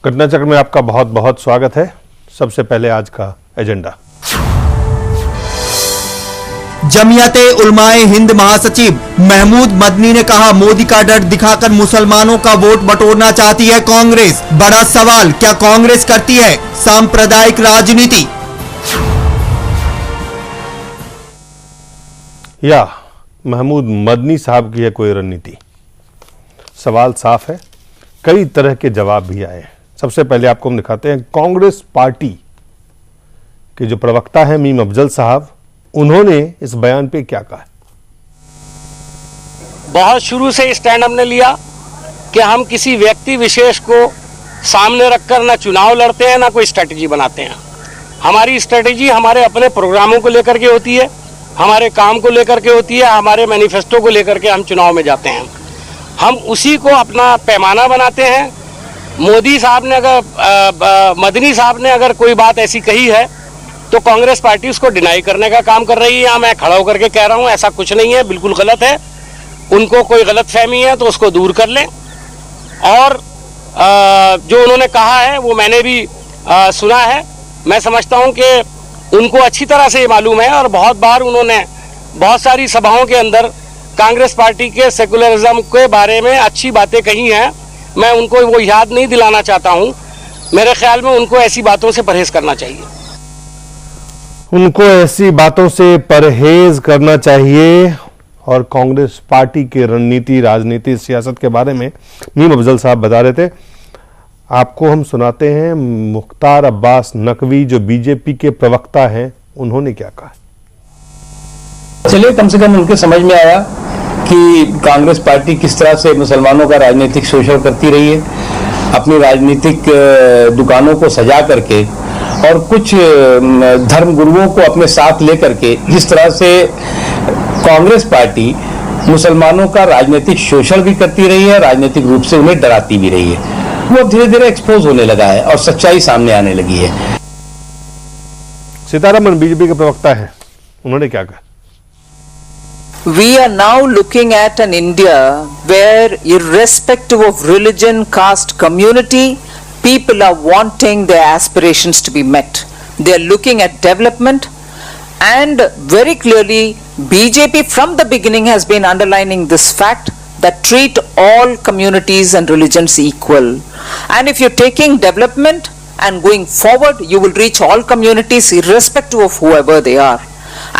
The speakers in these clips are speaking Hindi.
घटना चक्र में आपका बहुत बहुत स्वागत है। सबसे पहले आज का एजेंडा। जमियते उलमाए हिंद महासचिव महमूद मदनी ने कहा, मोदी का डर दिखाकर मुसलमानों का वोट बटोरना चाहती है कांग्रेस। बड़ा सवाल, क्या कांग्रेस करती है सांप्रदायिक राजनीति? या महमूद मदनी साहब की है कोई रणनीति? सवाल साफ है, कई तरह के जवाब भी आए हैं। सबसे पहले आपको हम दिखाते हैं कांग्रेस पार्टी के जो प्रवक्ता हैं मीम अफजल साहब, उन्होंने इस बयान पे क्या कहा। बहुत शुरू से स्टैंड हमने लिया कि हम किसी व्यक्ति विशेष को सामने रखकर ना चुनाव लड़ते हैं ना कोई स्ट्रेटेजी बनाते हैं। हमारी स्ट्रेटेजी हमारे अपने प्रोग्रामों को लेकर के होती है, हमारे काम को लेकर के होती है, हमारे मैनिफेस्टो को लेकर के हम चुनाव में जाते हैं। हम उसी को अपना पैमाना बनाते हैं। मोदी साहब ने अगर मदनी साहब ने अगर कोई बात ऐसी कही है तो कांग्रेस पार्टी उसको डिनाई करने का काम कर रही है। या मैं खड़ा होकर के कह रहा हूं ऐसा कुछ नहीं है, बिल्कुल गलत है। उनको कोई गलत फहमी है तो उसको दूर कर लें। और जो उन्होंने कहा है वो मैंने भी सुना है। मैं समझता हूं कि उनको अच्छी तरह से ये मालूम है और बहुत बार उन्होंने बहुत सारी सभाओं के अंदर कांग्रेस पार्टी के सेकुलरिज्म के बारे में अच्छी बातें कही हैं। मैं उनको वो याद नहीं दिलाना चाहता हूं। मेरे ख्याल में उनको ऐसी बातों से परहेज करना चाहिए। उनको ऐसी बातों से परहेज करना चाहिए। और कांग्रेस पार्टी के रणनीति, राजनीति, सियासत के बारे में मीम अफजल साहब बता रहे थे। आपको हम सुनाते हैं मुख्तार अब्बास नकवी जो बीजेपी के प्रवक्ता हैं, उन्होंने क्या कहा। चलिए, कम से कम उनके समझ में आया कि कांग्रेस पार्टी किस तरह से मुसलमानों का राजनीतिक शोषण करती रही है, अपनी राजनीतिक दुकानों को सजा करके और कुछ धर्म गुरुओं को अपने साथ लेकर के जिस तरह से कांग्रेस पार्टी मुसलमानों का राजनीतिक शोषण भी करती रही है, राजनीतिक रूप से उन्हें डराती भी रही है, वो धीरे धीरे एक्सपोज होने लगा है और सच्चाई सामने आने लगी है। सीतारमण बीजेपी के प्रवक्ता हैं, उन्होंने क्या कहा। We are now looking at an India where, irrespective of religion, caste, community, people are wanting their aspirations to be met. They are looking at development, and very clearly BJP from the beginning has been underlining this fact that treat all communities and religions equal. And if you're taking development and going forward, you will reach all communities irrespective of whoever they are.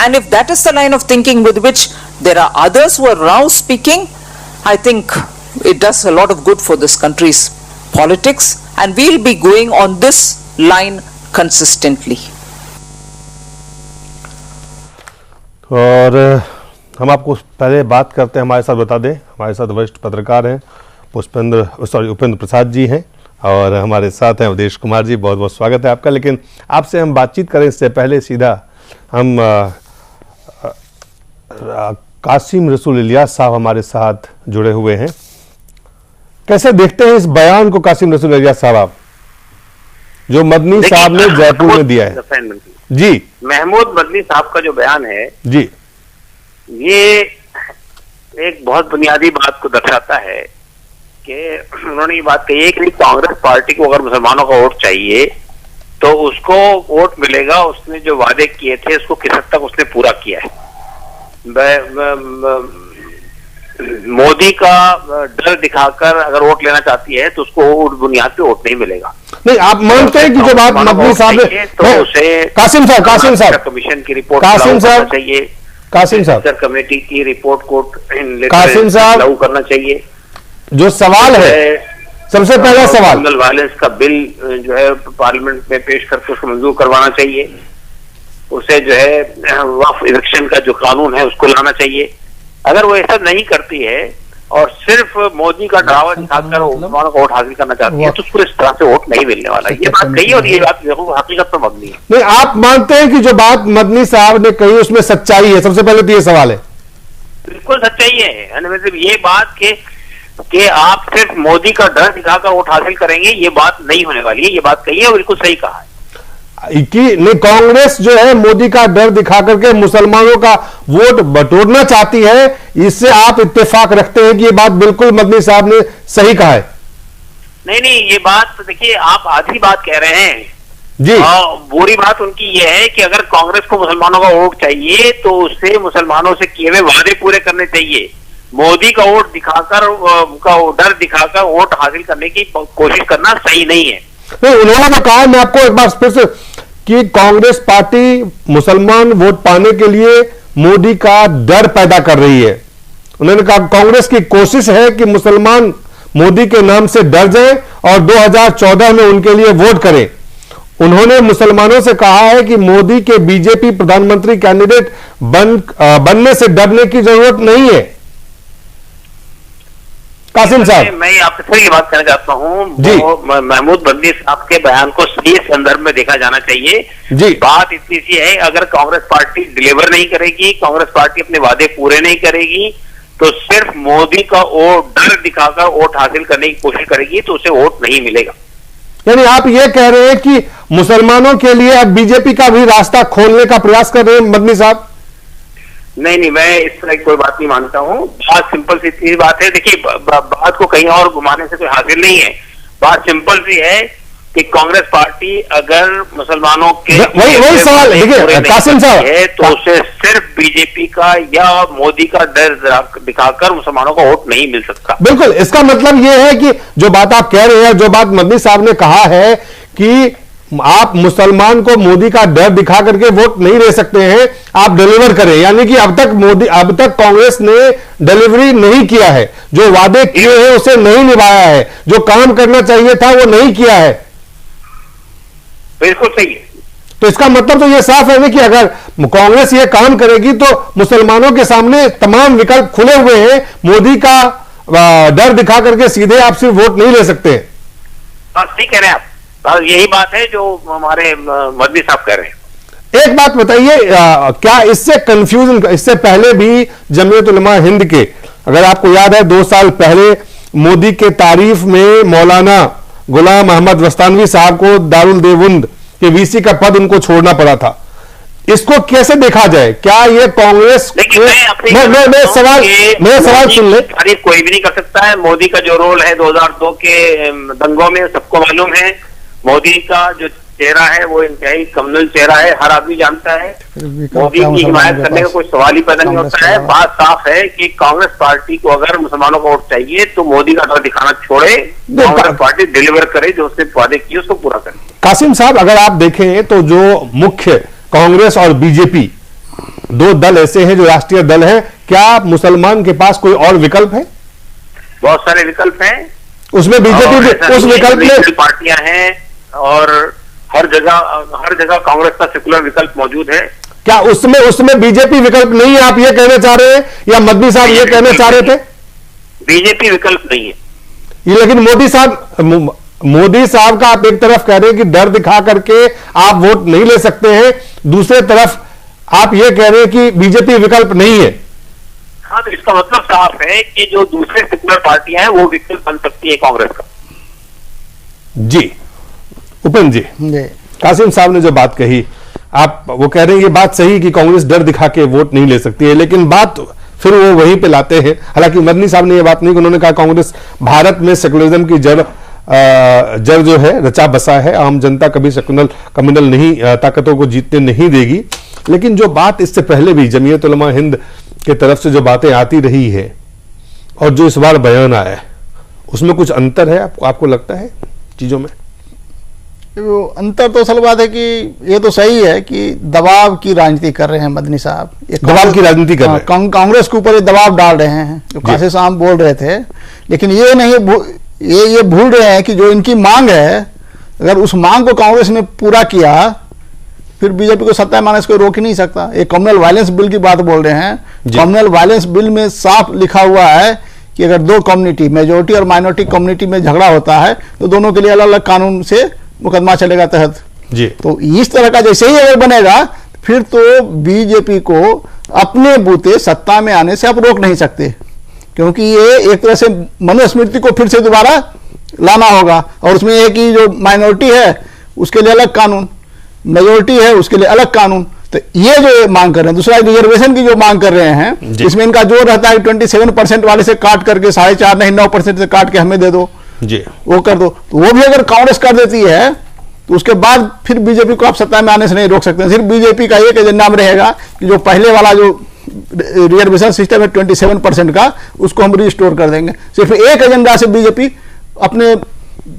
And if that is the line of thinking with which there are others who are now speaking, I think it does a lot of good for this country's politics, and we'll be going on this line consistently. और हम आपको पहले बात करते हैं, हमारे साथ बता दें, हमारे साथ वरिष्ठ पत्रकार हैं उपेंद्र प्रसाद जी हैं और हमारे साथ हैं अवधेश कुमार जी। बहुत बहुत स्वागत है आपका। लेकिन आपसे हम बातचीत करें इससे पहले सीधा हम कासिम रसूल इलियास साहब हमारे साथ जुड़े हुए हैं। कैसे देखते हैं इस बयान को कासिम रसूल इलियास साहब, आप जो मदनी साहब ने जयपुर में दिया है? जी, महमूद मदनी साहब का जो बयान है जी, ये एक बहुत बुनियादी बात को दर्शाता है कि उन्होंने ये बात कही है कि कांग्रेस पार्टी को अगर मुसलमानों का वोट चाहिए तो उसको वोट मिलेगा। उसने जो वादे किए थे उसको किस हद तक उसने पूरा किया है। मोदी का डर दिखाकर अगर वोट लेना चाहती है तो उसको बुनियाद पे वोट नहीं मिलेगा। नहीं, आप मानते हैं कि जो बात मदनी साहब ने तो उसे कासिम साहब कमीशन की रिपोर्ट चाहिए, कासिम साहब कमेटी की रिपोर्ट को कासिम साहब लागू करना चाहिए। जो सवाल है, सबसे पहला सवाल, क्रिमिनल वायलेंस का बिल जो है पार्लियामेंट में पेश करके उसको मंजूर करवाना चाहिए। उसे जो है वक्फ इलेक्शन का जो कानून है उसको लाना चाहिए। अगर वो ऐसा नहीं करती है और सिर्फ मोदी का डरावा दिखाकर मुसलमानों को वोट हासिल करना चाहती है तो उसको इस तरह से वोट नहीं मिलने वाला। ये बात कही और ये बात हकीकत तो मबनी है। नहीं, आप मानते हैं कि जो बात मदनी साहब ने कही उसमें सच्चाई है? सबसे पहले तो ये सवाल है। बिल्कुल सच्चाई है। मतलब ये बात कि आप सिर्फ मोदी का डर दिखाकर वोट हासिल करेंगे, ये बात नहीं होने वाली है। ये बात कही है और बिल्कुल सही कहा है कि नहीं, कांग्रेस जो है मोदी का डर दिखा करके मुसलमानों का वोट बटोरना चाहती है। इससे आप इत्तेफाक रखते हैं कि ये बात बिल्कुल मदनी साहब ने सही कहा है? नहीं, ये बात देखिए, आप आधी बात कह रहे हैं जी। बुरी बात उनकी ये है कि अगर कांग्रेस को मुसलमानों का वोट चाहिए तो उसे मुसलमानों से किए हुए वादे पूरे करने चाहिए। मोदी का वोट दिखाकर, उनका डर दिखाकर वोट हासिल करने की कोशिश करना सही नहीं है। नहीं, उन्होंने तो कहा, मैं आपको एक बार फिर से, कि कांग्रेस पार्टी मुसलमान वोट पाने के लिए मोदी का डर पैदा कर रही है। उन्होंने कहा कांग्रेस की कोशिश है कि मुसलमान मोदी के नाम से डर जाएं और 2014 में उनके लिए वोट करें। उन्होंने मुसलमानों से कहा है कि मोदी के बीजेपी प्रधानमंत्री कैंडिडेट बनने से डरने की जरूरत नहीं है। कासिम साहब, मैं आपसे फिर ये बात कहना चाहता हूँ, महमूद बंदी साहब के बयान को सही संदर्भ में देखा जाना चाहिए जी। बात इतनी सी है, अगर कांग्रेस पार्टी डिलीवर नहीं करेगी, कांग्रेस पार्टी अपने वादे पूरे नहीं करेगी, तो सिर्फ मोदी का डर दिखाकर वोट हासिल करने की कोशिश करेगी तो उसे वोट नहीं मिलेगा। यानी आप ये कह रहे हैं कि मुसलमानों के लिए अब बीजेपी का भी रास्ता खोलने का प्रयास कर रहे हैं मदनी साहब? नहीं, मैं इस तरह की कोई बात नहीं मानता हूँ। बात सिंपल सी बात है। देखिए, बात को कहीं और घुमाने से कोई हासिल नहीं है। बात सिंपल सी है कि कांग्रेस पार्टी अगर मुसलमानों के वही सवाल, देखिए कासिम साहब, है तो उसे सिर्फ बीजेपी का या मोदी का डर दिखाकर मुसलमानों को वोट नहीं मिल सकता। बिल्कुल, इसका मतलब यह है कि जो बात आप कह रहे हैं, जो बात मदनी साहब ने कहा है कि आप मुसलमान को मोदी का डर दिखा करके वोट नहीं ले सकते हैं, आप डिलीवर करें। यानी कि अब तक कांग्रेस ने डिलीवरी नहीं किया है, जो वादे किए हैं उसे नहीं निभाया है, जो काम करना चाहिए था वो नहीं किया है। बिल्कुल सही है। तो इसका मतलब तो यह साफ है कि अगर कांग्रेस ये काम करेगी तो मुसलमानों के सामने तमाम विकल्प खुले हुए हैं, मोदी का डर दिखा करके सीधे आप सिर्फ वोट नहीं ले सकते। सही कह रहे हैं आप, यही बात है जो हमारे मदनी साहब कह रहे हैं। एक बात बताइए, क्या इससे कंफ्यूजन, इससे पहले भी जमीयत उलमा हिंद के, अगर आपको याद है 2 साल पहले मोदी के तारीफ में मौलाना गुलाम अहमद वस्तानवी साहब को दारुल देवबंद के वीसी का पद उनको छोड़ना पड़ा था। इसको कैसे देखा जाए? क्या ये कांग्रेस, मेरा सवाल सुन ले। तारीफ कोई भी नहीं कर सकता है। मोदी का जो रोल है 2002 के दंगों में सबको मालूम है। मोदी का जो चेहरा है वो इंतहाई कम्युनल चेहरा है, हर आदमी जानता है। मोदी की हिमायत करने का कोई सवाल ही पैदा नहीं होता है। बात साफ है कि कांग्रेस पार्टी को अगर मुसलमानों को वोट चाहिए तो मोदी का डर दिखाना छोड़े, कांग्रेस पार्टी डिलीवर करे, जो उसने वादे किए उसको पूरा करे। कासिम साहब, अगर आप देखें तो जो मुख्य कांग्रेस और बीजेपी 2 दल ऐसे हैं जो राष्ट्रीय दल है, क्या मुसलमान के पास कोई और विकल्प है? बहुत सारे विकल्प हैं उसमें, बीजेपी उस विकल्प में पार्टियां हैं और हर जगह कांग्रेस का सेकुलर विकल्प मौजूद है। क्या उसमें बीजेपी विकल्प नहीं है, आप ये कहना चाह रहे हैं, या मदनी साहब ये कहना चाह रहे थे? बीजेपी विकल्प नहीं है ये, लेकिन मोदी साहब का आप एक तरफ कह रहे हैं कि डर दिखा करके आप वोट नहीं ले सकते हैं, दूसरे तरफ आप ये कह रहे हैं कि बीजेपी विकल्प नहीं है। हाँ, तो इसका मतलब साफ है कि जो दूसरे सेकुलर पार्टियां हैं वो विकल्प बन सकती है कांग्रेस का। जी उपेंद्र जी, कासिम साहब ने जो बात कही, आप वो कह रहे हैं ये बात सही कि कांग्रेस डर दिखा के वोट नहीं ले सकती है, लेकिन बात फिर वो वहीं पे लाते हैं। हालांकि मदनी साहब ने ये बात नहीं, उन्होंने कहा कांग्रेस भारत में सेकुलरिज्म की जड़ जो है रचा बसा है, आम जनता कभी सेकुलर कम्युनल नहीं ताकतों को जीतने नहीं देगी। लेकिन जो बात इससे पहले भी जमीयत उलमा हिंद के तरफ से जो बातें आती रही है और जो इस बार बयान आया है, उसमें कुछ अंतर है आपको लगता है चीजों में? अंतर तो असल बात है कि ये तो सही है कि दबाव की राजनीति कर रहे हैं मदनी साहब, दबाव की राजनीति कर रहे हैं, कांग्रेस के ऊपर दबाव डाल रहे हैं, जो कासिम साहब बोल रहे थे। लेकिन ये नहीं, ये भूल रहे हैं कि जो इनकी मांग है, अगर उस मांग को कांग्रेस ने पूरा किया फिर बीजेपी को सत्ता में आने से कोई रोक ही नहीं सकता। एक कम्युनल वायलेंस बिल की बात बोल रहे हैं। कम्युनल वायलेंस बिल में साफ लिखा हुआ है कि अगर 2 कम्युनिटी, मेजोरिटी और माइनॉरिटी कम्युनिटी में झगड़ा होता है तो दोनों के लिए अलग अलग कानून से मुकदमा चलेगा तहत जी। तो इस तरह का जैसे ही अगर बनेगा फिर तो बीजेपी को अपने बूते सत्ता में आने से आप रोक नहीं सकते, क्योंकि ये एक तरह से मनुस्मृति को फिर से दोबारा लाना होगा। और उसमें एक ही जो माइनॉरिटी है उसके लिए अलग कानून, मेजोरिटी है उसके लिए अलग कानून। तो ये जो मांग कर रहे हैं, दूसरा रिजर्वेशन की जो मांग कर रहे हैं, इसमें इनका जोर रहता है 27% वाले से काट करके 4.5% नहीं 9% से काट के हमें दे दो। जी, वो कर दो। तो वो भी अगर कांग्रेस कर देती है तो उसके बाद फिर बीजेपी को आप सत्ता में आने से नहीं रोक सकते। सिर्फ बीजेपी का एक एजेंडा में रहेगा कि जो पहले वाला जो रिजर्वेशन सिस्टम है 27% का, उसको हम रिस्टोर कर देंगे। सिर्फ एक एजेंडा से बीजेपी अपने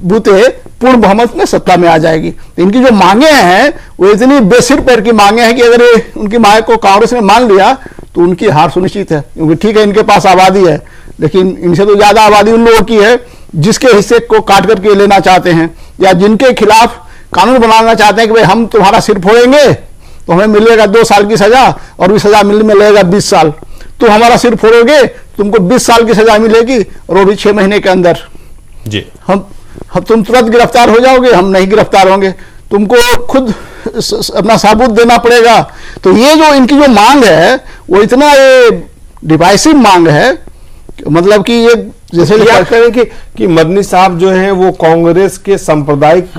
बूते पूर्ण बहुमत में सत्ता में आ जाएगी। तो इनकी जो मांगे हैं वो इतनी बेसिर पैर की मांगे हैं कि अगर उनकी मांग को कांग्रेस ने मान लिया तो उनकी हार सुनिश्चित है। क्योंकि ठीक है इनके पास आबादी है, लेकिन इनसे तो ज्यादा आबादी उन लोगों की है जिसके हिस्से को काट करके लेना चाहते हैं, या जिनके खिलाफ कानून बनाना चाहते हैं कि भाई हम तुम्हारा सिर फोड़ेंगे तो हमें मिलेगा 2 साल की सजा, और भी सजा मिलने में लगेगा 20 साल। तो हमारा सिर फोड़ोगे, तुमको 20 साल की सजा मिलेगी, और वो भी 6 महीने के अंदर। जी, हम तुम तुरंत गिरफ्तार हो जाओगे, हम नहीं गिरफ्तार होंगे, तुमको खुद अपना सबूत देना पड़ेगा। तो ये जो इनकी जो मांग है वो इतना ये डिवाइसिव मांग है, मतलब कि ये जैसे क्या करें कि मदनी साहब जो है वो कांग्रेस के सांप्रदायिक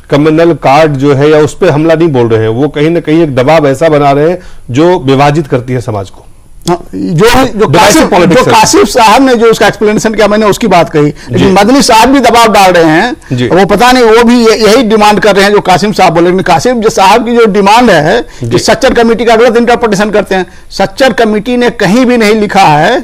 कम्युनल कार्ड जो है या उस पर हमला नहीं बोल रहे हैं, वो कहीं ना कहीं एक दबाव ऐसा बना रहे हैं जो विभाजित करती है समाज को। जो कासिफ साहब ने जो उसका एक्सप्लेनेशन किया, मैंने उसकी बात कही, लेकिन मदनी साहब भी दबाव डाल रहे हैं। वो पता नहीं, वो भी यही डिमांड कर रहे हैं जो कासिम साहब बोले। लेकिन कासिम साहब की जो डिमांड है कि सच्चर कमेटी का गलत इंटरप्रिटेशन करते हैं। सच्चर कमेटी ने कहीं भी नहीं लिखा है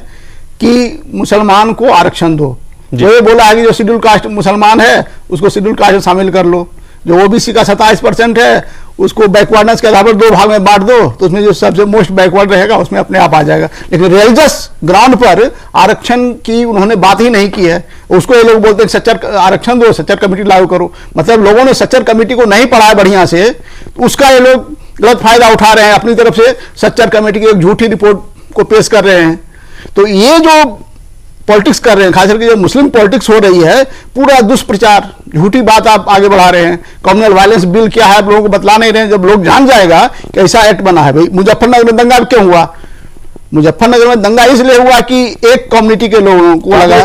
कि मुसलमान को आरक्षण दो। जो ये बोला है कि जो शेड्यूल कास्ट मुसलमान है उसको शेड्यूल कास्ट में शामिल कर लो, जो ओबीसी का 27% है उसको बैकवर्डनेस के आधार पर 2 भाग में बांट दो, तो उसमें जो सबसे मोस्ट बैकवर्ड रहेगा उसमें अपने आप आ जाएगा। लेकिन रिलीजियस ग्राउंड पर आरक्षण की उन्होंने बात ही नहीं की है। उसको ये लोग बोलते हैं सच्चर आरक्षण दो, सच्चर कमेटी लागू करो। मतलब लोगों ने सच्चर कमेटी को नहीं पढ़ा है बढ़िया से, तो उसका ये लोग गलत फायदा उठा रहे हैं, अपनी तरफ से सच्चर कमेटी की एक झूठी रिपोर्ट को पेश कर रहे हैं। तो ये जो पॉलिटिक्स कर रहे हैं, खास करके जो मुस्लिम पॉलिटिक्स हो रही है, पूरा दुष्प्रचार, झूठी बात आप आगे बढ़ा रहे हैं। कम्युनल वायलेंस बिल क्या है आप लोगों को बतला नहीं रहे हैं। जब लोग जान जाएगा कि ऐसा एक्ट बना है। भाई मुजफ्फरनगर में दंगा क्यों हुआ? मुजफ्फरनगर में दंगा इसलिए हुआ कि एक कम्युनिटी के लोगों को लगा,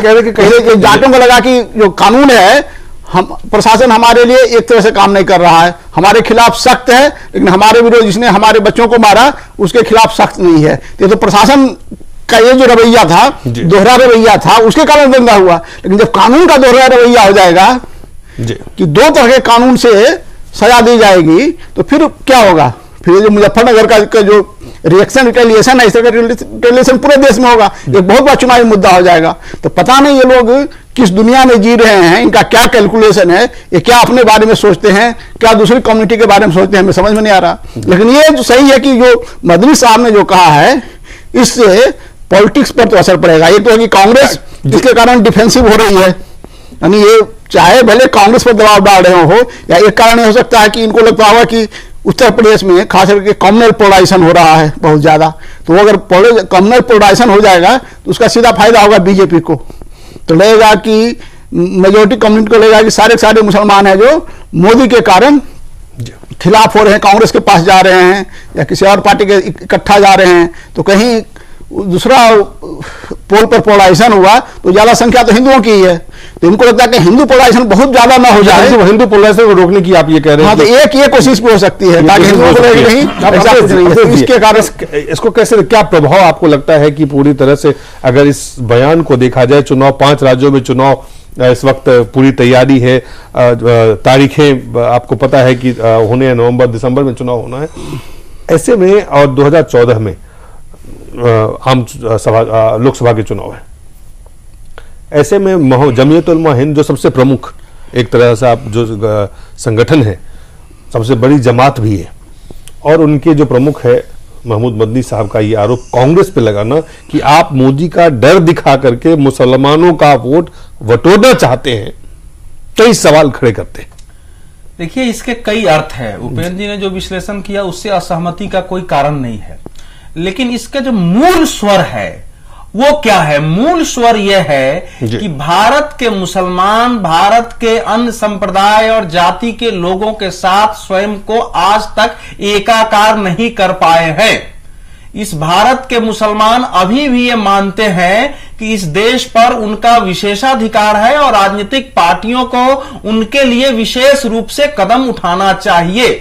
जाटों को लगा कि जो कानून है, हम प्रशासन हमारे लिए एक तरह से काम नहीं कर रहा है, हमारे खिलाफ सख्त है, लेकिन हमारे विरोध जिसने हमारे बच्चों को मारा उसके खिलाफ सख्त नहीं है। तो प्रशासन का ये जो रवैया था, दोहरा रवैया था, उसके कारण दंगा हुआ। लेकिन जब कानून का दोहरा रवैया हो जाएगा कि 2 तरह के कानून से सजा दी जाएगी, तो फिर क्या होगा? फिर जो मुजफ्फरनगर का जो रिएक्शन रिटेलिएशन है, इस तरह का रिटेलिएशन पूरे देश में होगा, एक बहुत बड़ा चुनावी मुद्दा हो जाएगा। तो पता नहीं ये लोग किस दुनिया में जी रहे हैं, इनका क्या कैलकुलेशन है, ये क्या अपने बारे में सोचते हैं, क्या दूसरी कम्युनिटी के बारे में सोचते हैं, हमें समझ में नहीं आ रहा। लेकिन ये जो सही है कि जो मदनी साहब ने जो कहा है, इससे पॉलिटिक्स पर तो असर पड़ेगा। एक तो है कि कांग्रेस इसके कारण डिफेंसिव हो रही है, यानी ये चाहे भले कांग्रेस पर दबाव डाल रहे हो, या एक कारण हो सकता है कि इनको लगता होगा कि उत्तर प्रदेश में खास करके कम्युनल पोलराइजेशन हो रहा है बहुत ज्यादा, तो अगर कम्युनल पोलराइजेशन हो जाएगा तो उसका सीधा फायदा होगा बीजेपी को। तो लगेगा कि मेजोरिटी कम्युनिटी को लगेगा कि सारे मुसलमान हैं जो मोदी के कारण खिलाफ हो रहे हैं, कांग्रेस के पास जा रहे हैं या किसी और पार्टी के इकट्ठा जा रहे हैं। तो कहीं दूसरा पोल पर पोलराइजेशन हुआ तो ज्यादा संख्या तो हिंदुओं की ही है, तो इनको लगता है कि हिंदू पोलराइजेशन बहुत ज्यादा ना हो जाए। तो हिंदू पोलराइजेशन को रोकने की आप ये कह रहे हैं? हाँ, तो एक ये कोशिश भी हो सकती है ताकि हिंदुओं को लगे नहीं। इसके कारण इसको कैसे, क्या प्रभाव आपको लगता है कि पूरी तरह से अगर इस बयान को देखा जाए, चुनाव 5 राज्यों में चुनाव इस वक्त पूरी तैयारी है, तारीखें आपको पता है कि होने हैं, नवंबर दिसंबर में चुनाव होना है, ऐसे में और 2014 में आम सभा लोकसभा के चुनाव है, ऐसे में जमीयत उलमा हिंद जो सबसे प्रमुख एक तरह से आप जो संगठन है, सबसे बड़ी जमात भी है, और उनके जो प्रमुख है महमूद मदनी साहब का ये आरोप कांग्रेस पे लगाना कि आप मोदी का डर दिखा करके मुसलमानों का वोट बटोरना चाहते हैं, कई सवाल खड़े करते हैं। देखिए, इसके कई अर्थ है। उपेंद्र जी ने जो विश्लेषण किया उससे असहमति का कोई कारण नहीं है, लेकिन इसका जो मूल स्वर है वो क्या है? मूल स्वर यह है कि भारत के मुसलमान भारत के अन्य संप्रदाय और जाति के लोगों के साथ स्वयं को आज तक एकाकार नहीं कर पाए हैं। इस भारत के मुसलमान अभी भी ये मानते हैं कि इस देश पर उनका विशेषाधिकार है और राजनीतिक पार्टियों को उनके लिए विशेष रूप से कदम उठाना चाहिए।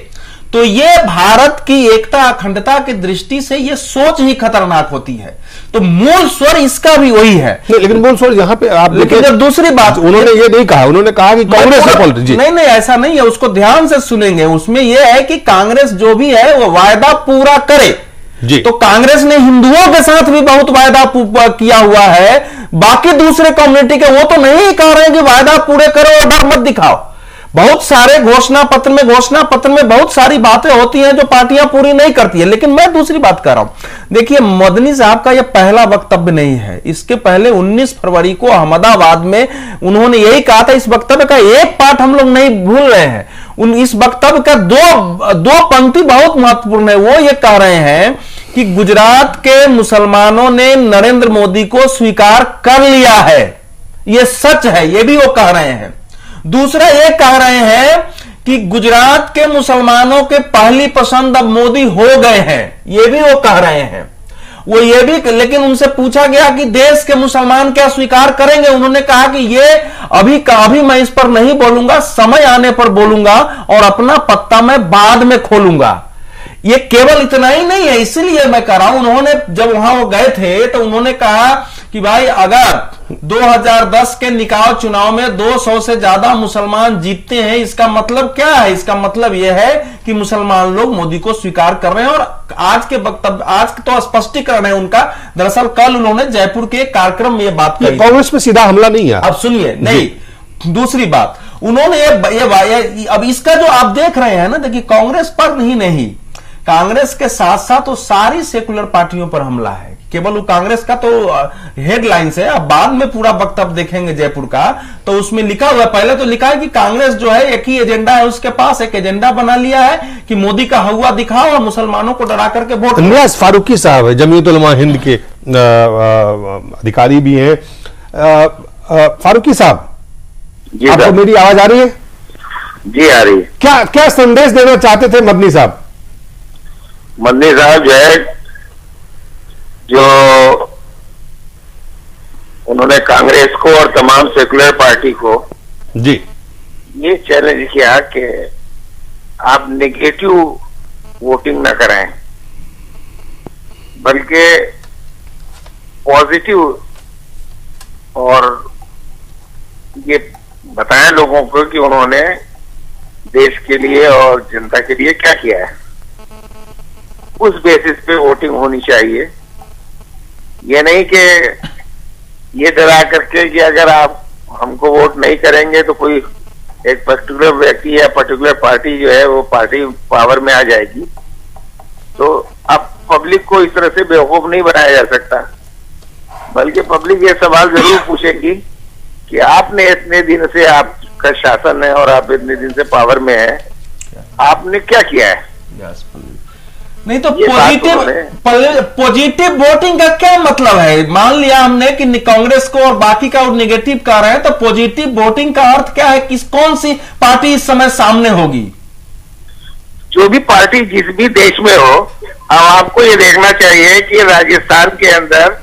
तो ये भारत की एकता अखंडता की दृष्टि से ये सोच ही खतरनाक होती है। तो मूल स्वर इसका भी वही है। नहीं, लेकिन मूल स्वर यहाँ पे आप लेकिन जब दूसरी बात उन्होंने ये नहीं कहा, उन्होंने कहा कि कांग्रेस है पॉलिटिक्स। नहीं नहीं, ऐसा नहीं है, उसको ध्यान से सुनेंगे। उसमें यह है कि कांग्रेस जो भी है वो वायदा पूरा करे जी। तो कांग्रेस ने हिंदुओं के साथ भी बहुत वायदा किया हुआ है, बाकी दूसरे कम्युनिटी के वो तो नहीं कह रहे हैं कि वायदा पूरे करो और डर मत दिखाओ। बहुत सारे घोषणा पत्र में बहुत सारी बातें होती हैं जो पार्टियां पूरी नहीं करती है। लेकिन मैं दूसरी बात कर रहा हूं, देखिए मदनी साहब का यह पहला वक्तव्य नहीं है। इसके पहले 19 फरवरी को अहमदाबाद में उन्होंने यही कहा था। इस वक्तव्य का एक पार्ट हम लोग नहीं भूल रहे हैं। इस वक्तव्य का दो पंक्ति बहुत महत्वपूर्ण है। वो ये कह रहे हैं कि गुजरात के मुसलमानों ने नरेंद्र मोदी को स्वीकार कर लिया है, यह सच है, यह भी वो कह रहे हैं। दूसरा ये कह रहे हैं कि गुजरात के मुसलमानों के पहली पसंद अब मोदी हो गए हैं, ये भी वो कह रहे हैं। वो ये भी, लेकिन उनसे पूछा गया कि देश के मुसलमान क्या स्वीकार करेंगे, उन्होंने कहा कि ये अभी मैं इस पर नहीं बोलूंगा, समय आने पर बोलूंगा और अपना पत्ता मैं बाद में खोलूंगा। ये केवल इतना ही नहीं है, इसीलिए मैं कह रहा हूं, उन्होंने जब वहां वो गए थे तो उन्होंने कहा कि भाई अगर 2010 के निकाय चुनाव में 200 से ज्यादा मुसलमान जीतते हैं, इसका मतलब क्या है? इसका मतलब यह है कि मुसलमान लोग मोदी को स्वीकार कर रहे हैं। और आज के वक्तव्य, आज तो स्पष्टीकरण है उनका। दरअसल कल उन्होंने जयपुर के एक कार्यक्रम में यह बात कही। कांग्रेस पे सीधा हमला नहीं है। अब सुनिए, नहीं, दूसरी बात उन्होंने अब इसका जो आप देख रहे हैं ना, देखिए कांग्रेस पर नहीं, कांग्रेस के साथ साथ वो सारी सेकुलर पार्टियों पर हमला है। केवल वो कांग्रेस का तो हेडलाइंस है, अब बाद में पूरा वक्तव्य देखेंगे जयपुर का, तो उसमें लिखा हुआ है, पहले तो लिखा है कि कांग्रेस जो है एक ही एजेंडा है उसके पास, एक एजेंडा बना लिया है कि मोदी का हवा दिखाओ और मुसलमानों को डरा करके वोट। नियाज फारूकी साहब है, जमीयत उलमा हिंद के अधिकारी भी हैं। फारूकी साहब, आपको मेरी आवाज आ रही है? जी आ रही है। क्या संदेश देना चाहते थे मदनी साहब? मदनी साहब जो है, जो उन्होंने कांग्रेस को और तमाम सेकुलर पार्टी को जी ये चैलेंज किया कि आप नेगेटिव वोटिंग न करें, बल्कि पॉजिटिव, और ये बताएं लोगों को कि उन्होंने देश के लिए और जनता के लिए क्या किया है। उस बेसिस पे वोटिंग होनी चाहिए। ये नहीं कि ये डरा करके कि अगर आप हमको वोट नहीं करेंगे तो कोई एक पर्टिकुलर व्यक्ति या पर्टिकुलर पार्टी जो है वो पार्टी पावर में आ जाएगी। तो अब पब्लिक को इस तरह से बेवकूफ नहीं बनाया जा सकता, बल्कि पब्लिक ये सवाल जरूर पूछेगी कि आपने इतने दिन से आपका शासन है और आप इतने दिन से पावर में है, आपने क्या किया है? नहीं तो पॉजिटिव वोटिंग का क्या मतलब है? मान लिया हमने कि कांग्रेस को और बाकी का और निगेटिव कह रहे हैं, तो पॉजिटिव वोटिंग का अर्थ क्या है? कौन सी पार्टी इस समय सामने होगी? जो भी पार्टी जिस भी देश में हो, अब आपको ये देखना चाहिए कि राजस्थान के अंदर,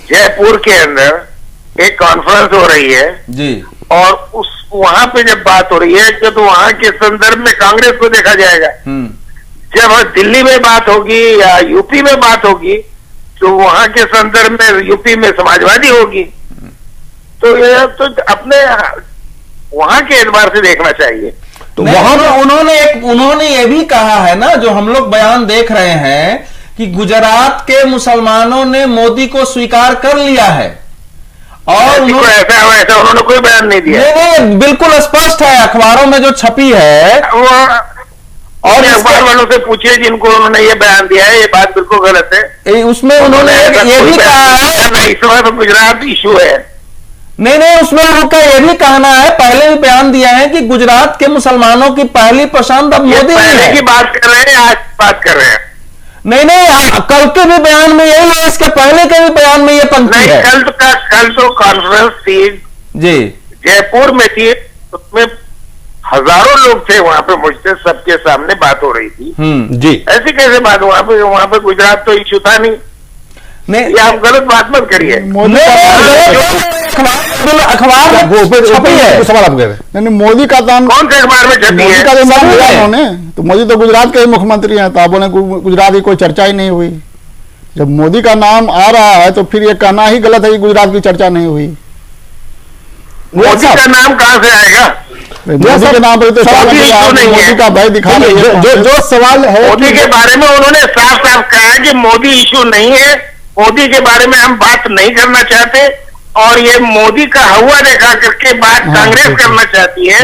जयपुर के अंदर एक कॉन्फ्रेंस हो रही है जी, और वहां पे जब बात हो रही है तो वहां के संदर्भ में कांग्रेस को देखा जाएगा। जब दिल्ली में बात होगी या यूपी में बात होगी तो वहां के संदर्भ में यूपी में समाजवादी होगी। तो ये तो अपने वहां के एतबार से देखना चाहिए। तो वहां उन्होंने ये भी कहा है ना, जो हम लोग बयान देख रहे हैं, कि गुजरात के मुसलमानों ने मोदी को स्वीकार कर लिया है। और ऐसा उन्होंने कोई बयान नहीं दिया। नहीं, बिल्कुल स्पष्ट है, अखबारों में जो छपी है। और अखबार वालों से पूछिए जिनको उन्होंने ये बयान दिया है, ये बात बिल्कुल गलत है। उसमें उन्होंने ये भी कहा है, इस समय तो गुजरात इशू है। नहीं, उसमें उनका ये भी कहना है, पहले भी बयान दिया है कि गुजरात के मुसलमानों की पहली पसंद अब मोदी पहले की बात कर रहे हैं, आज बात कर रहे हैं। नहीं, कल के भी बयान में यही है, इसके पहले के भी बयान में ये पंक्ति है। कल तो कॉन्फ्रेंस थी जी, जयपुर में थी, उसमें हजारों लोग थे वहां पे, मुझसे सबके सामने बात हो रही थी जी। ऐसी कैसे बात? वहां पे गुजरात तो इशू था नहीं। ये आप गलत बात मत करिए। अखबार छपी है, सवाल आप कह रहे हैं। मोदी का नाम कौन से अखबार में छपी है? का नाम लिया उन्होंने, तो मोदी तो गुजरात के ही मुख्यमंत्री हैं, तो आप बोले गुजरात की कोई चर्चा ही नहीं हुई। जब मोदी का नाम आ रहा है तो फिर ये कहना ही गलत है कि गुजरात की चर्चा नहीं हुई। मोदी का नाम कहां से आएगा? मोदी के नाम पर तो मोदी का भय दिखा रही है। जो सवाल है मोदी के बारे में उन्होंने साफ साफ कहा कि मोदी इशू नहीं है, मोदी के बारे में हम बात नहीं करना चाहते, और ये मोदी का हवा देखा करके बात कांग्रेस करना चाहती है।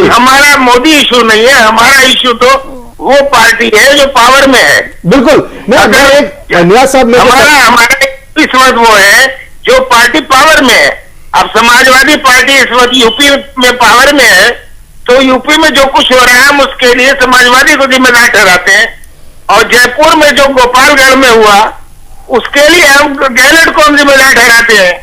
हमारा मोदी इशू नहीं है, हमारा इशू तो वो पार्टी है जो पावर में है। बिल्कुल। नियाज साहब, हमारा इस वक्त वो है जो पार्टी पावर में है। अब समाजवादी पार्टी इस वक्त यूपी में पावर में है, तो यूपी में जो कुछ हो रहा है हम उसके लिए समाजवादी को जिम्मेदार ठहराते हैं, और जयपुर में जो गोपालगढ़ में हुआ उसके लिए हम गहलोत को हम जिम्मेदार ठहराते हैं।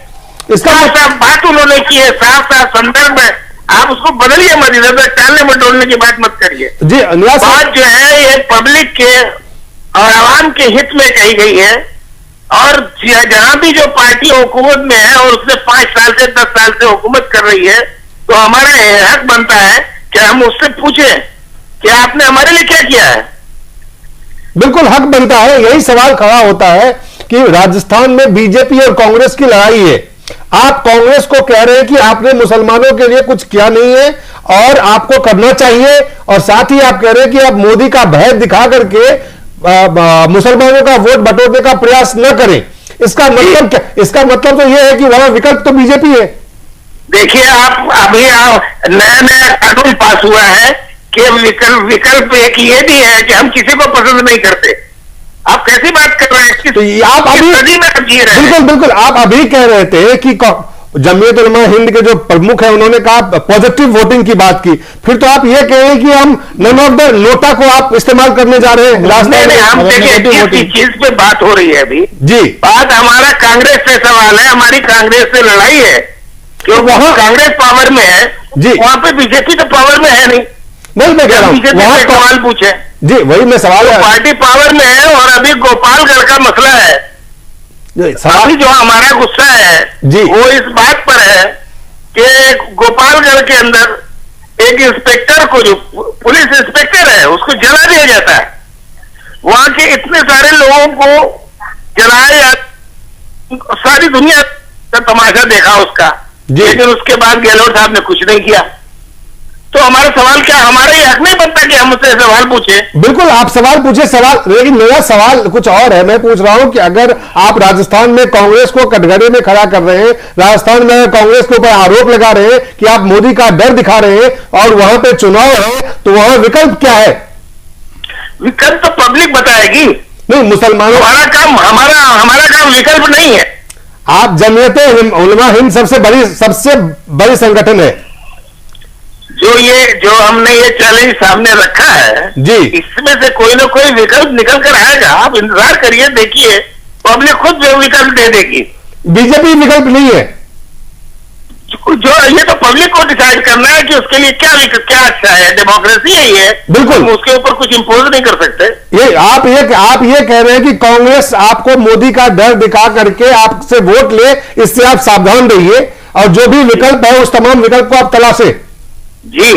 इसका साफ बात उन्होंने की है, साफ साफ संदर्भ में, आप उसको बदलिए मत, इधर टालने मटोलने की बात मत करिए। जी, बात जो है ये पब्लिक के और आवाम के हित में कही गई है, और जहां भी जो पार्टी हुकूमत में है और उसने 5 साल से 10 साल से हुकूमत कर रही है, तो हमारा हक बनता है कि हम उससे पूछें कि आपने हमारे लिए क्या किया है। बिल्कुल हक बनता है। यही सवाल खड़ा होता है कि राजस्थान में बीजेपी और कांग्रेस की लड़ाई है। आप कांग्रेस को कह रहे हैं कि आपने मुसलमानों के लिए कुछ किया नहीं है और आपको करना चाहिए, और साथ ही आप कह रहे हैं कि आप मोदी का भय दिखा करके मुसलमानों का वोट बटोरने का प्रयास न करें। इसका मतलब क्या? इसका मतलब तो यह है कि वहां विकल्प तो बीजेपी है। देखिए, आप अभी नया कानून पास हुआ है कि विकल्प एक ये भी है कि हम किसी को पसंद नहीं करते। आप कैसी बात कर रहे हैं? तो आप अभी सदी में जी रहे हैं। बिल्कुल बिल्कुल, आप अभी कह रहे थे कि जमीयत उलमा हिंद के जो प्रमुख है उन्होंने कहा पॉजिटिव वोटिंग की बात की, फिर तो आप ये कह रहे हैं कि हम नन ऑफ द नोटा को आप इस्तेमाल करने जा रहे हैं। हम देखिए किस चीज पे बात हो रही है अभी। जी, बात हमारा कांग्रेस से सवाल है, हमारी कांग्रेस से लड़ाई है, क्योंकि वहां कांग्रेस पावर में है जी, वहां पे बीजेपी तो पावर में है नहीं। मैं कह रहा हूं वहां सवाल पूछे जी, वही मैं सवाल है। पार्टी पावर में है, और अभी गोपालगढ़ का मसला है। अभी जो हमारा गुस्सा है जी, वो इस बात पर है कि गोपालगढ़ के अंदर एक इंस्पेक्टर को, जो पुलिस इंस्पेक्टर है, उसको जला दिया जाता है। वहां के इतने सारे लोगों को जलाया जाता, सारी दुनिया का तमाशा देखा उसका, लेकिन उसके बाद गहलोत साहब ने कुछ नहीं किया। तो हमारा सवाल क्या, हमारा ये हक नहीं बनता कि हम उससे सवाल पूछे? बिल्कुल आप सवाल पूछे, सवाल, लेकिन मेरा सवाल कुछ और है। मैं पूछ रहा हूं कि अगर आप राजस्थान में कांग्रेस को कटघरे में खड़ा कर रहे हैं, राजस्थान में कांग्रेस के ऊपर आरोप लगा रहे हैं कि आप मोदी का डर दिखा रहे हैं, और वहां पे चुनाव है, तो वहां विकल्प क्या है? विकल्प तो पब्लिक बताएगी। नहीं, मुसलमानों, हमारा काम विकल्प नहीं है। आप जमीयत उलमा हिंद सबसे बड़ी संगठन है, जो हमने ये चैलेंज सामने रखा है जी, इसमें से कोई ना कोई विकल्प निकल कर आएगा। आप इंतजार करिए, देखिए, पब्लिक खुद जो विकल्प दे देगी। बीजेपी विकल्प नहीं है, जो ये तो पब्लिक को डिसाइड करना है कि उसके लिए क्या अच्छा है। डेमोक्रेसी है ये, बिल्कुल, उसके ऊपर कुछ इंपोज नहीं कर सकते। ये आप ये कह रहे हैं कि कांग्रेस आपको मोदी का डर दिखा करके आपसे वोट ले, इससे आप सावधान रहिए, और जो भी विकल्प है उस तमाम विकल्प को आप तलाशे। जी,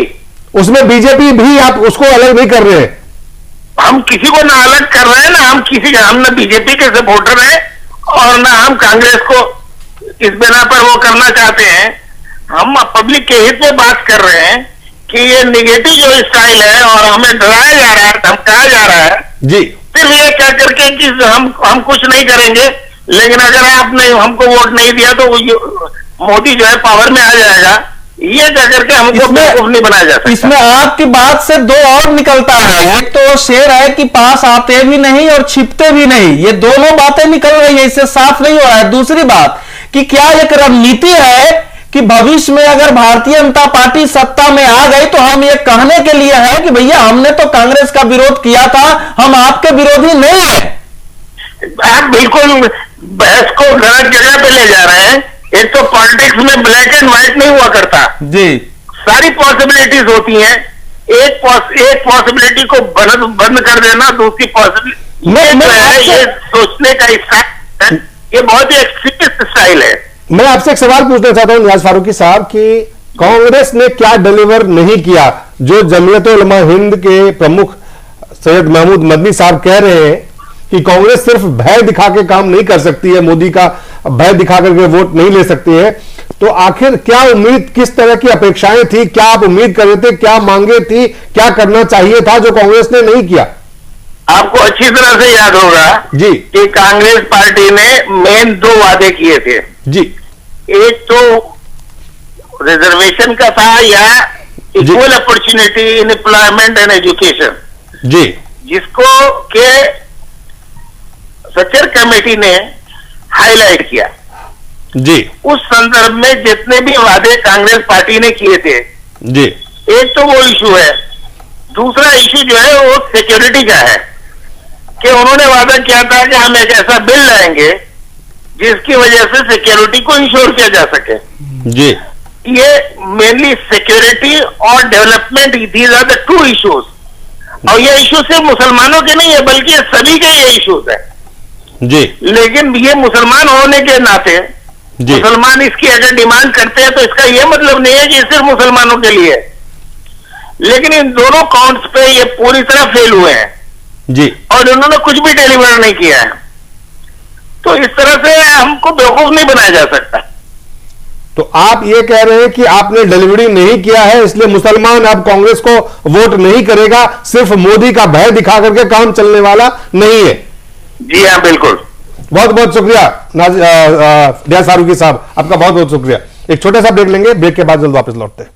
उसमें बीजेपी भी आप उसको अलग नहीं कर रहे हैं। हम किसी को ना अलग कर रहे हैं, ना हम ना बीजेपी के सपोर्टर हैं, और ना हम कांग्रेस को इस बिना पर वो करना चाहते हैं। हम पब्लिक के हित में बात कर रहे हैं कि ये निगेटिव जो स्टाइल है, और हमें डराया जा रहा है, धमकाया जा रहा है जी, सिर्फ ये कह करके कि हम कुछ नहीं करेंगे, लेकिन अगर आपने हमको वोट नहीं दिया तो मोदी जो है पावर में आ जाएगा, ये कह करके हमको बेवकूफ नहीं बनाया जा सकता। इसमें आपकी बात से दो और निकलता है, एक तो शेर है कि पास आते भी नहीं और छिपते भी नहीं, ये दोनों बातें निकल रही है, इससे साफ नहीं हो रहा है। दूसरी बात कि क्या एक रणनीति है कि भविष्य में अगर भारतीय जनता पार्टी सत्ता में आ गई तो हम ये कहने के लिए है कि भैया हमने तो कांग्रेस का विरोध किया था, हम आपके विरोधी नहीं है। आप बिल्कुल बहस को गलत जगह पे ले जा रहे हैं। एक तो पॉलिटिक्स में ब्लैक एंड व्हाइट नहीं हुआ करता जी, सारी पॉसिबिलिटीज होती हैं। एक पॉसिबिलिटी को बंद कर देना, दूसरी पॉसिबिलिटी ये सोचने का स्टाइल, ये बहुत ही एक्सट्रीमिस्ट स्टाइल है। मैं आपसे एक सवाल पूछना चाहता हूं नियाज फारूकी साहब कि कांग्रेस ने क्या डिलीवर नहीं किया, जो जमीयत उलमा हिंद के प्रमुख सैयद महमूद मदनी साहब कह रहे हैं कि कांग्रेस सिर्फ भय दिखा के काम नहीं कर सकती है, मोदी का भय दिखा करके वोट नहीं ले सकती है। तो आखिर क्या उम्मीद, किस तरह की अपेक्षाएं थी, क्या आप उम्मीद कर रहे थे, क्या मांगे थी, क्या करना चाहिए था जो कांग्रेस ने नहीं किया? आपको अच्छी तरह से याद होगा जी कि कांग्रेस पार्टी ने मेन 2 वादे किए थे जी। एक तो रिजर्वेशन का था या equal opportunity in employment and education, जी, जिसको के सचर कमेटी ने हाईलाइट किया। जी उस संदर्भ में जितने भी वादे कांग्रेस पार्टी ने किए थे, जी, एक तो वो इशू है। दूसरा इशू जो है वो सिक्योरिटी का है कि उन्होंने वादा किया था कि हम एक ऐसा बिल लाएंगे जिसकी वजह से सिक्योरिटी को इंश्योर किया जा सके। जी, ये मेनली सिक्योरिटी और development, these are the 2 issues. और ये इशू सिर्फ मुसलमानों के नहीं है बल्कि सभी के ये इश्यूज है। जी, लेकिन ये मुसलमान होने के नाते जी, मुसलमान इसकी अगर डिमांड करते हैं तो इसका ये मतलब नहीं है कि सिर्फ मुसलमानों के लिए है। लेकिन इन दोनों काउंट्स पे ये पूरी तरह फेल हुए हैं जी, और इन्होंने कुछ भी डिलीवर नहीं किया है। तो इस तरह से हमको बेवकूफ नहीं बनाया जा सकता। तो आप ये कह रहे हैं कि आपने डिलीवरी नहीं किया है इसलिए मुसलमान अब कांग्रेस को वोट नहीं करेगा, सिर्फ मोदी का भय दिखा करके काम चलने वाला नहीं है? जी हाँ, बिल्कुल। बहुत बहुत शुक्रिया रियाज फारूकी साहब, आपका बहुत बहुत शुक्रिया। एक छोटा सा ब्रेक लेंगे, ब्रेक के बाद जल्द वापस लौटते हैं।